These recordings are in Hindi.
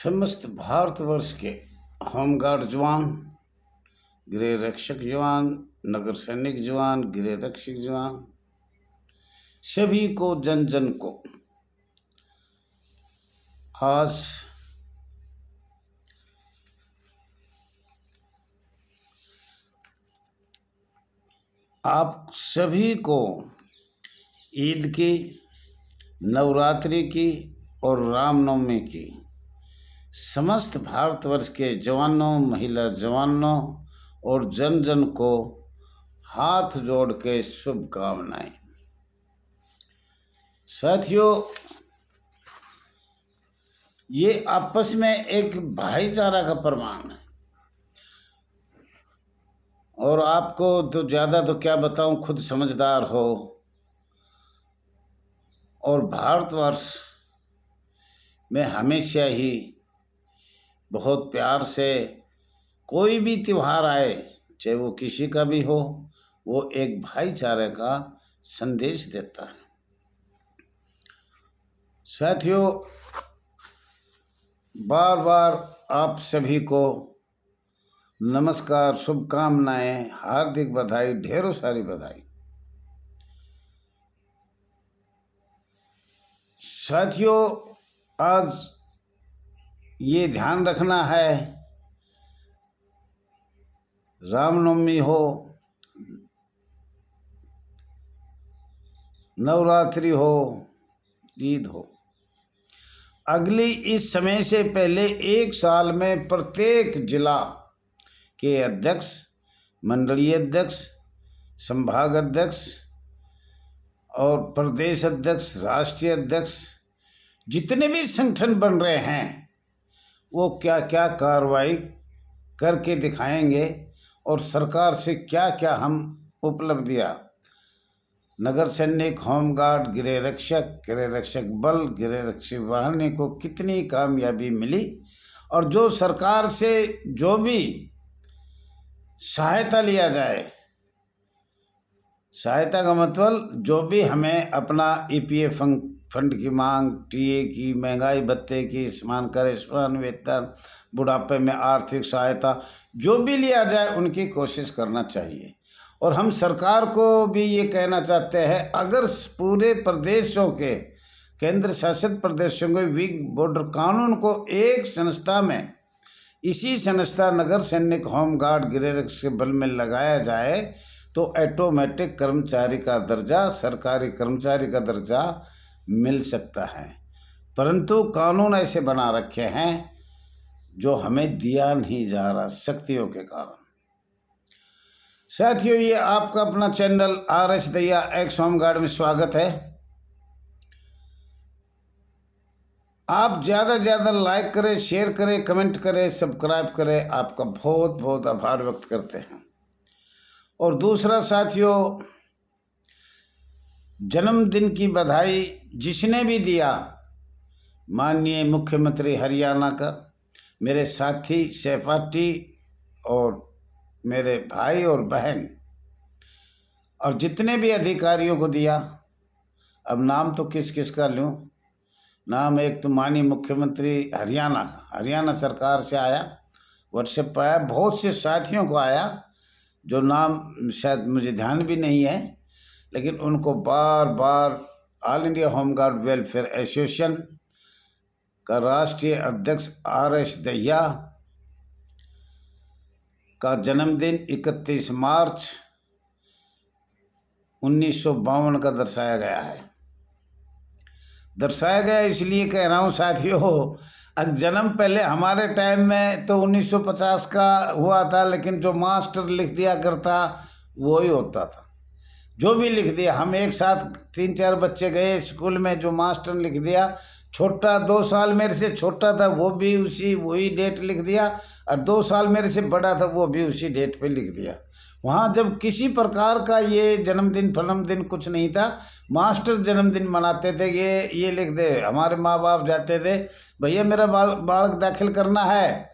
समस्त भारतवर्ष के होमगार्ड जवान, गृह रक्षक जवान, नगर सैनिक जवान, गृह रक्षक जवान, सभी को जन जन को आज आप सभी को ईद की, नवरात्रि की और रामनवमी की समस्त भारतवर्ष के जवानों, महिला जवानों और जन जन को हाथ जोड़ के शुभकामनाएं। साथियों, ये आपस में एक भाईचारा का प्रमाण है और आपको तो ज़्यादा तो क्या बताऊं, खुद समझदार हो। और भारतवर्ष में हमेशा ही बहुत प्यार से कोई भी त्यौहार आए, चाहे वो किसी का भी हो, वो एक भाईचारे का संदेश देता है। साथियों, बार बार आप सभी को नमस्कार, शुभकामनाएं, हार्दिक बधाई, ढेरों सारी बधाई। साथियों, आज ये ध्यान रखना है, रामनवमी हो, नवरात्रि हो, ईद हो, अगली इस समय से पहले एक साल में प्रत्येक जिला के अध्यक्ष, मंडलीय अध्यक्ष, संभाग अध्यक्ष और प्रदेश अध्यक्ष, राष्ट्रीय अध्यक्ष, जितने भी संगठन बन रहे हैं वो क्या क्या कार्रवाई करके दिखाएंगे और सरकार से क्या क्या हम उपलब्धियां, नगर सैनिक, होमगार्ड, गृह रक्षक बल, गृह रक्षक वाहिनी को कितनी कामयाबी मिली और जो सरकार से जो भी सहायता लिया जाए, सहायता का मतलब जो भी हमें अपना ईपीएफ फंड की मांग, टीए की, महंगाई भत्ते की, समान कर, समान वेतन, बुढ़ापे में आर्थिक सहायता, जो भी लिया जाए उनकी कोशिश करना चाहिए। और हम सरकार को भी ये कहना चाहते हैं, अगर पूरे प्रदेशों के, केंद्र शासित प्रदेशों के वीक बॉर्डर कानून को एक संस्था में, इसी संस्था नगर सैनिक, होमगार्ड, गृह रक्षक बल में लगाया जाए तो ऑटोमेटिक कर्मचारी का दर्जा, सरकारी कर्मचारी का दर्जा मिल सकता है। परंतु कानून ऐसे बना रखे हैं जो हमें दिया नहीं जा रहा शक्तियों के कारण। साथियों, ये आपका अपना channel RS. Dahiya x home guard में स्वागत है। आप ज़्यादा से ज़्यादा लाइक करें, शेयर करें, कमेंट करें, सब्सक्राइब करें, आपका बहुत बहुत आभार व्यक्त करते हैं। और दूसरा साथियों, जन्मदिन की बधाई जिसने भी दिया, माननीय मुख्यमंत्री हरियाणा का, मेरे साथी सहपाठी और मेरे भाई और बहन, और जितने भी अधिकारियों को दिया। अब नाम तो किस किस का लूँ? नाम एक तो माननीय मुख्यमंत्री हरियाणा का, हरियाणा सरकार से आया, व्हाट्सएप पर आया, बहुत से साथियों को आया जो नाम शायद मुझे ध्यान भी नहीं है, लेकिन उनको बार बार all India home guard welfare association का राष्ट्रीय अध्यक्ष आर.एस. दहिया का जन्मदिन 31 मार्च 1952 का दर्शाया गया है। दर्शाया गया इसलिए कह रहा हूँ साथियों, जन्म पहले हमारे टाइम में तो 1950 का हुआ था, लेकिन जो मास्टर लिख दिया करता वो ही होता था, जो भी लिख दिया। हम एक साथ 3-4 बच्चे गए स्कूल में, जो मास्टर ने लिख दिया, छोटा 2 साल मेरे से छोटा था वो भी वही डेट लिख दिया, और 2 साल मेरे से बड़ा था वो भी उसी डेट पे लिख दिया। वहाँ जब किसी प्रकार का ये जन्मदिन फलमदिन कुछ नहीं था, मास्टर जन्मदिन मनाते थे, ये लिख दे। हमारे माँ बाप जाते थे, भैया मेरा बालक दाखिल करना है,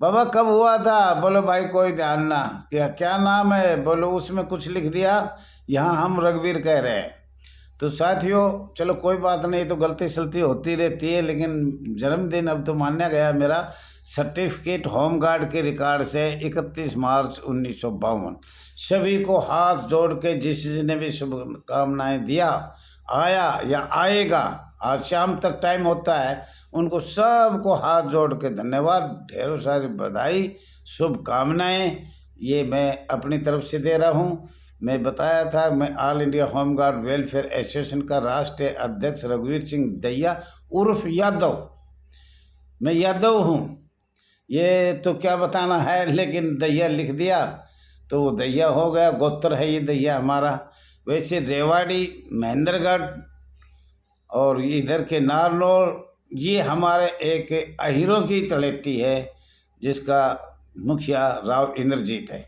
बाबा कब हुआ था? बोलो भाई कोई ध्यान ना, क्या नाम है? बोलो उसमें कुछ लिख दिया, यहाँ हम रघुवीर कह रहे हैं। तो साथियों चलो कोई बात नहीं, तो गलती सलती होती रहती है, लेकिन जन्मदिन अब तो माना गया मेरा सर्टिफिकेट होमगार्ड के रिकॉर्ड से 31 मार्च 1952। सभी को हाथ जोड़ के जिसने भी शुभकामनाएं दिया, आया या आएगा, आज शाम तक टाइम होता है, उनको सबको हाथ जोड़ के धन्यवाद, ढेरों सारी बधाई, शुभकामनाएं ये मैं अपनी तरफ से दे रहा हूँ। मैं बताया था मैं all India home guard welfare association का राष्ट्रीय अध्यक्ष रघुवीर सिंह दहिया उर्फ यादव, मैं यादव हूँ, ये तो क्या बताना है, लेकिन दहिया लिख दिया तो वो दहिया हो गया, गोत्र है ये दहिया हमारा। वैसे रेवाड़ी, महेंद्रगढ़ और इधर के नारनौल, ये हमारे एक अहीरों की तलेटी है जिसका मुखिया राव इंद्रजीत है।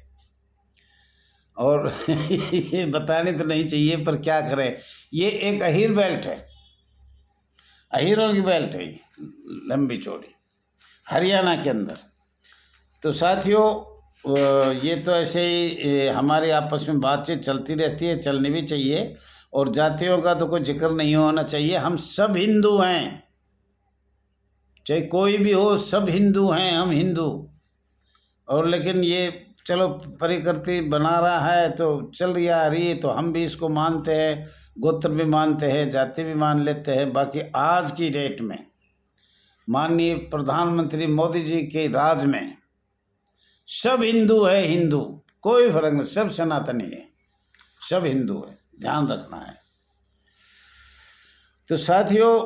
और ये बताने तो नहीं चाहिए पर क्या करें, ये एक अहीर बेल्ट है, अहीरों की बेल्ट है ये, लंबी चौड़ी, हरियाणा के अंदर। तो साथियों ये तो ऐसे ही हमारे आपस में बातचीत चलती रहती है, चलनी भी चाहिए, और जातियों का तो कोई जिक्र नहीं होना चाहिए। हम सब हिंदू हैं, चाहे कोई भी हो, सब हिंदू हैं, हम हिंदू। और लेकिन ये चलो प्रकृति बना रहा है तो चल रही आ रही है, तो हम भी इसको मानते हैं, गोत्र भी मानते हैं, जाति भी मान लेते हैं। बाकी आज की डेट में माननीय प्रधानमंत्री मोदी जी के राज में सब हिंदू है, हिंदू, कोई फर्क नहीं, सब सनातनी है, सब हिंदू है, ध्यान रखना है। तो साथियों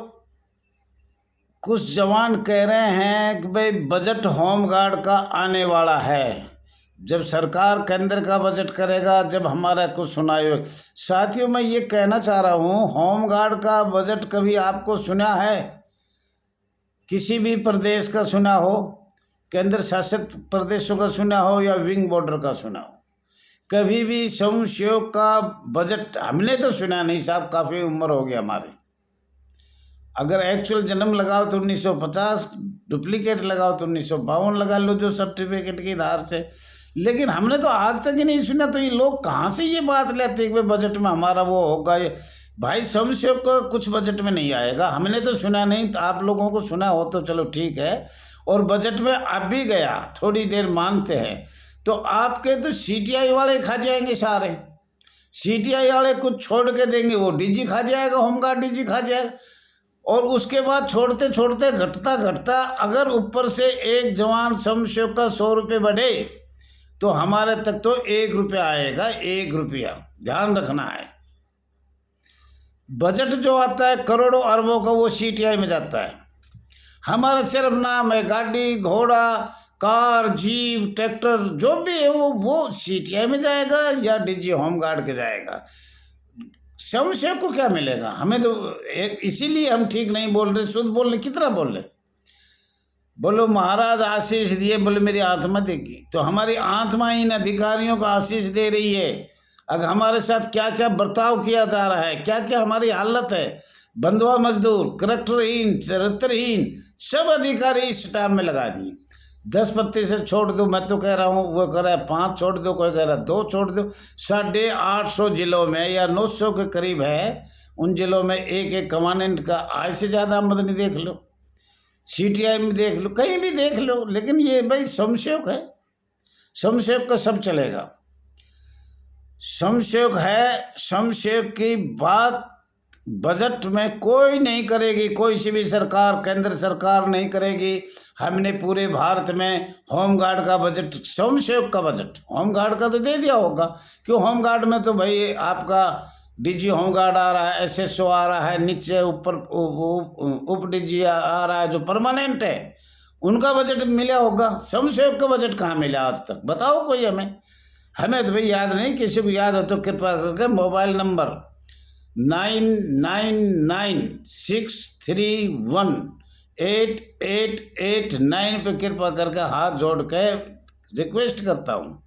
कुछ जवान कह रहे हैं कि भाई बजट होमगार्ड का आने वाला है, जब सरकार केंद्र का बजट करेगा, जब हमारा कुछ सुनाई। साथियों मैं ये कहना चाह रहा हूँ, होमगार्ड का बजट कभी आपको सुना है? किसी भी प्रदेश का सुना हो, केंद्र शासित प्रदेशों का सुना हो या विंग बॉर्डर का सुना हो? कभी भी स्वयंसेवक का बजट हमने तो सुना नहीं साहब, काफ़ी उम्र हो गई हमारी। अगर एक्चुअल जन्म लगाओ तो 1950, डुप्लीकेट लगाओ तो 1952 लगा लो जो सर्टिफिकेट के आधार से, लेकिन हमने तो आज तक ही नहीं सुना। तो ये लोग कहाँ से ये बात लेते हैं कि बजट में हमारा वो होगा? ये भाई स्वयंसेवक का कुछ बजट में नहीं आएगा, हमने तो सुना नहीं, तो आप लोगों को सुना हो तो चलो ठीक है। और बजट में अब भी गया, थोड़ी देर मानते हैं, तो आपके तो सीटीआई वाले खा जाएंगे सारे, सीटीआई वाले कुछ छोड़ के देंगे, वो डीजी खा जाएगा, होमगार्ड डीजी खा जाएगा। और उसके बाद छोड़ते छोड़ते घटता घटता अगर ऊपर से एक जवान स्वयंसेवक का 100 रुपये बढ़े तो हमारे तक तो 1 रुपया आएगा, 1 रुपया, ध्यान रखना है। बजट जो आता है करोड़ों अरबों का, वो सीटीआई में जाता है। हमारा सिर्फ नाम है, गाड़ी घोड़ा कार जीप ट्रैक्टर जो भी है वो सीटीआई में जाएगा या डीजी होमगार्ड के जाएगा। स्वयंसेवक को क्या मिलेगा? हमें तो एक इसीलिए हम ठीक नहीं बोल रहे, शुद्ध बोल रहे, कितना बोल रहे, बोलो महाराज आशीष दिए, बोले मेरी आत्मा देगी, तो हमारी आत्मा इन अधिकारियों को आशीष दे रही है। अगर हमारे साथ क्या क्या बर्ताव किया जा रहा है, क्या क्या हमारी हालत है, बंधुआ मजदूर, करैक्टरहीन, चरित्रहीन, सब अधिकारी इस स्टाफ में लगा दिए। 10 पत्ती से छोड़ दो, मैं तो कह रहा हूँ, वो कह रहा है 5 छोड़ दो, कोई कह रहा है 2 छोड़ दो। 850 जिलों में या 900 के करीब है, उन जिलों में एक कमांडेंट का आज से ज़्यादा आमदनी देख लो, सीटीआई में देख लो, कहीं भी देख लो। लेकिन ये भाई स्वयंसेवक है, स्वयंसेवक का सब चलेगा, स्वयंसेवक है, स्वयंसेवक की बात बजट में कोई नहीं करेगी, कोई सी भी सरकार, केंद्र सरकार नहीं करेगी। हमने पूरे भारत में होमगार्ड का बजट, स्वयंसेवक का बजट, होमगार्ड का तो दे दिया होगा, क्यों? होमगार्ड में तो भाई आपका डीजी होमगार्ड आ रहा है, एसएसओ आ रहा है, नीचे ऊपर उप डीजी आ रहा है जो परमानेंट है, उनका बजट मिला होगा। स्वयंसेवक का बजट कहाँ मिला आज तक, बताओ कोई हमें? हमें तो भाई याद नहीं, किसी को याद हो तो कृपया करके मोबाइल नंबर 9996318889 पे कृपया करके हाथ जोड़ के रिक्वेस्ट करता हूँ,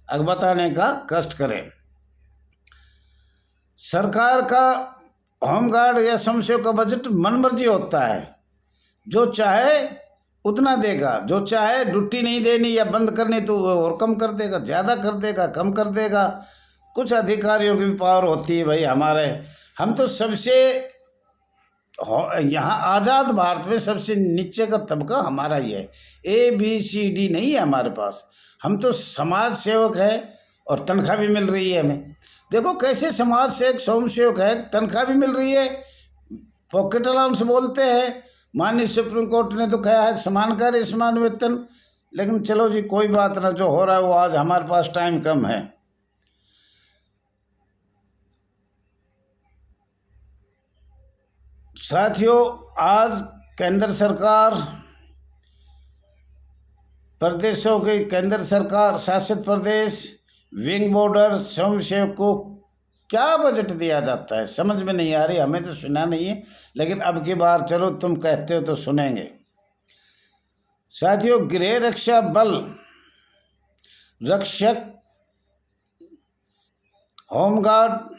अगर बताने का कष्ट करें। सरकार का होमगार्ड या स्वयंसेवक का बजट मनमर्जी होता है, जो चाहे उतना देगा, जो चाहे ड्यूटी नहीं देनी या बंद करनी तो और कम कर देगा, ज़्यादा कर देगा, कम कर देगा। कुछ अधिकारियों की भी पावर होती है भाई, हमारे हम तो सबसे यहाँ आज़ाद भारत में सबसे नीचे का तबका हमारा ही है। ABCD नहीं है हमारे पास। हम तो समाज सेवक है और तनख्वाह भी मिल रही है हमें। देखो कैसे समाज सेवक स्वयं सेवक है, तनख्वाह भी मिल रही है, पॉकेट अलाउंस बोलते हैं। माननीय सुप्रीम कोर्ट ने तो कहा है समान कार्य समान वेतन। लेकिन चलो जी कोई बात ना, जो हो रहा है वो आज हमारे पास टाइम कम है। साथियों, आज केंद्र सरकार प्रदेशों के केंद्र सरकार शासित प्रदेश विंग बॉर्डर स्वयंसेवक को क्या बजट दिया जाता है समझ में नहीं आ रही। हमें तो सुना नहीं है, लेकिन अब की बार चलो तुम कहते हो तो सुनेंगे। साथियों, गृह रक्षा बल रक्षक होमगार्ड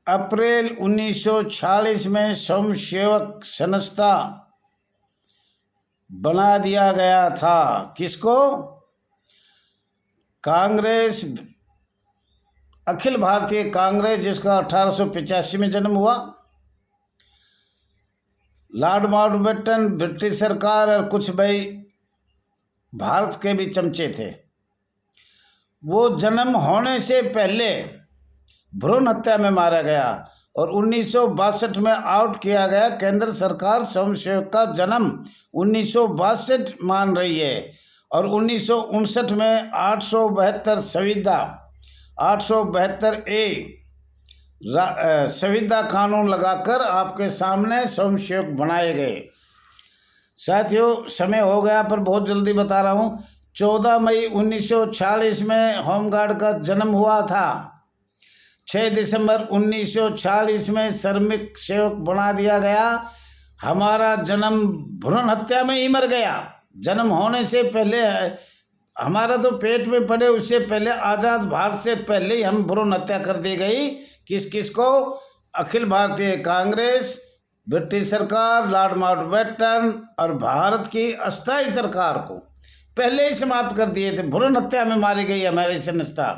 अप्रैल 1946 में स्वयंसेवक संस्था बना दिया गया था। किसको? कांग्रेस, अखिल भारतीय कांग्रेस, जिसका 1885 में जन्म हुआ। लॉर्ड माउंटबेटन ब्रिटिश सरकार और कुछ भाई भारत के भी चमचे थे। वो जन्म होने से पहले भ्रूण हत्या में मारा गया और 1962 में आउट किया गया। केंद्र सरकार स्वयंसेवक का जन्म 1962 मान रही है और 1959 में 872 संविदा 872A संविदा कानून लगाकर आपके सामने स्वयंसेवक बनाए गए। साथियों, समय हो गया पर बहुत जल्दी बता रहा हूँ। 14 मई 1946 में होमगार्ड का जन्म हुआ था। 6 दिसंबर 1946 में श्रमिक सेवक बना दिया गया। हमारा जन्म भ्रूण हत्या में ही मर गया। जन्म होने से पहले हमारा तो पेट में पड़े उससे पहले, आज़ाद भारत से पहले ही हम भ्रूण हत्या कर दी गई। किस किस को? अखिल भारतीय कांग्रेस, ब्रिटिश सरकार, लॉर्ड माउंटबेटन और भारत की अस्थायी सरकार को पहले ही समाप्त कर दिए थे। भ्रूण हत्या में मारी गई हमारी संस्था।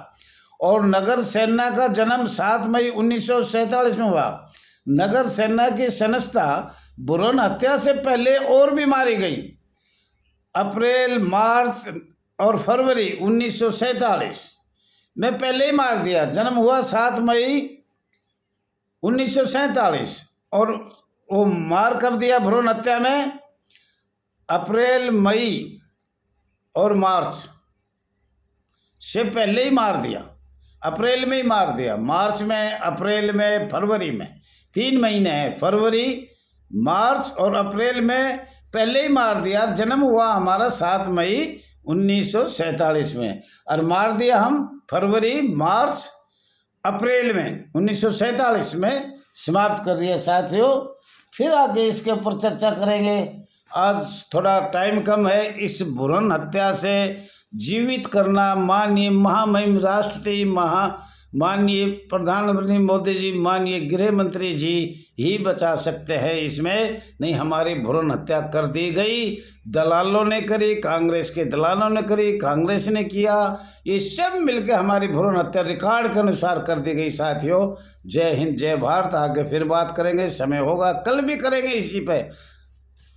और नगर सेना का जन्म 7 मई 1947 में हुआ। नगर सेना की संस्था भ्रूण हत्या से पहले और भी मारी गई। अप्रैल, मार्च और फरवरी 1947 में पहले ही मार दिया। जन्म हुआ 7 मई 1947 और वो मार कब दिया भ्रूण हत्या में? अप्रैल, मई और मार्च से पहले ही मार दिया। अप्रैल में ही मार दिया। मार्च में, अप्रैल में, फरवरी में 3 महीने हैं। फरवरी, मार्च और अप्रैल में पहले ही मार दिया। जन्म हुआ हमारा 7 मई 1947 में और मार दिया हम फरवरी, मार्च, अप्रैल में 1947 में समाप्त कर दिया। साथियों, फिर आगे इसके ऊपर चर्चा करेंगे। आज थोड़ा टाइम कम है। इस भ्रूण हत्या से जीवित करना माननीय महामहिम राष्ट्रपति माननीय प्रधानमंत्री मोदी जी, माननीय गृह मंत्री जी ही बचा सकते हैं। इसमें नहीं, हमारी भ्रूण हत्या कर दी गई। दलालों ने करी, कांग्रेस के दलालों ने करी, कांग्रेस ने किया, ये सब मिलकर हमारी भ्रूण हत्या रिकॉर्ड के अनुसार कर दी गई। साथियों, जय हिंद, जय भारत। आगे फिर बात करेंगे, समय होगा कल भी करेंगे इसी पे।